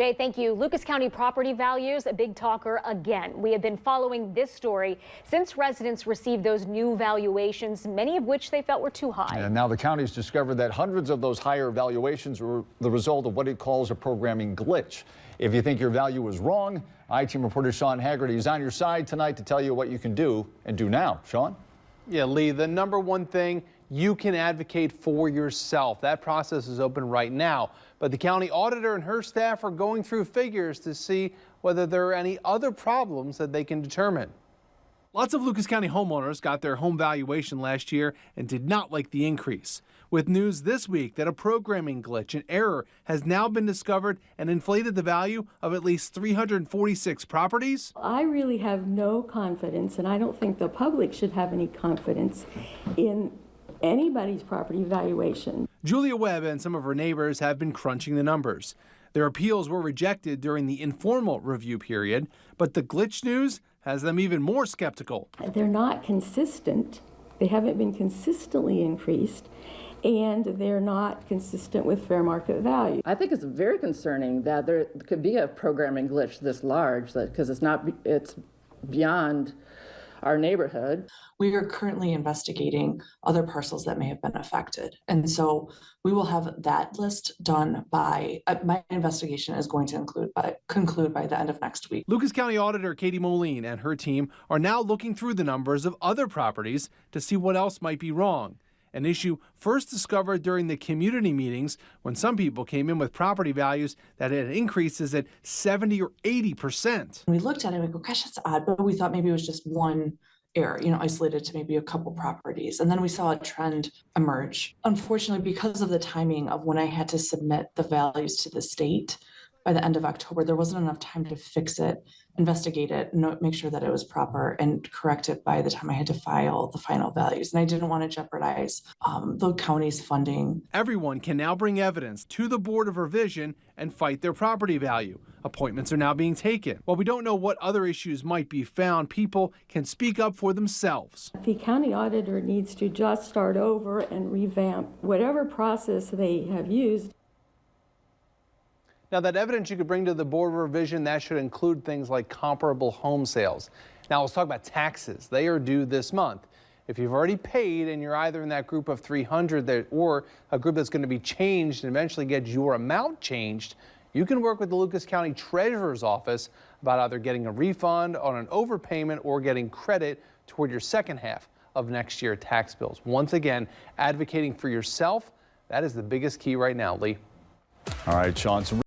Jay, thank you. Lucas County property values, a big talker again. We have been following this story since residents received those new valuations, many of which they felt were too high. And now the county's discovered that hundreds of those higher valuations were the result of what it calls a programming glitch. If you think your value was wrong, I-Team reporter Sean Haggerty is on your side tonight to tell you what you can do and do now. Sean? Yeah, Lee, the number one thing, you can advocate for yourself. That process is open right now. But the county auditor and her staff are going through figures to see whether there are any other problems that they can determine. Lots of Lucas County homeowners got their home valuation last year and did not like the increase. With news this week that a programming glitch, an error, has now been discovered and inflated the value of at least 346 properties. I really have no confidence, and I don't think the public should have any confidence in anybody's property valuation. Julia Webb and some of her neighbors have been crunching the numbers. Their appeals were rejected during the informal review period, but the glitch news has them even more skeptical. They're not consistent. They haven't been consistently increased, and they're not consistent with fair market value. I think it's very concerning that there could be a programming glitch this large, because it's beyond our neighborhood. We are currently investigating other parcels that may have been affected. And so we will have that list done by, my investigation is going to conclude by the end of next week. Lucas County Auditor Katie Moline and her team are now looking through the numbers of other properties to see what else might be wrong. An issue first discovered during the community meetings when some people came in with property values that had increases at 70 or 80%. We looked at it and we go, gosh, that's odd, but we thought maybe it was just one error, isolated to maybe a couple properties. And then we saw a trend emerge. Unfortunately, because of the timing of when I had to submit the values to the state, by the end of October, there wasn't enough time to fix it, investigate it, make sure that it was proper, and correct it by the time I had to file the final values. And I didn't want to jeopardize the county's funding. Everyone can now bring evidence to the Board of Revision and fight their property value. Appointments are now being taken. While we don't know what other issues might be found, people can speak up for themselves. The county auditor needs to just start over and revamp whatever process they have used. Now, that evidence you could bring to the Board of Revision, that should include things like comparable home sales. Now, let's talk about taxes. They are due this month. If you've already paid and you're either in that group of 300 or a group that's going to be changed and eventually get your amount changed, you can work with the Lucas County Treasurer's Office about either getting a refund on an overpayment or getting credit toward your second half of next year's tax bills. Once again, advocating for yourself, that is the biggest key right now, Lee. All right, Sean.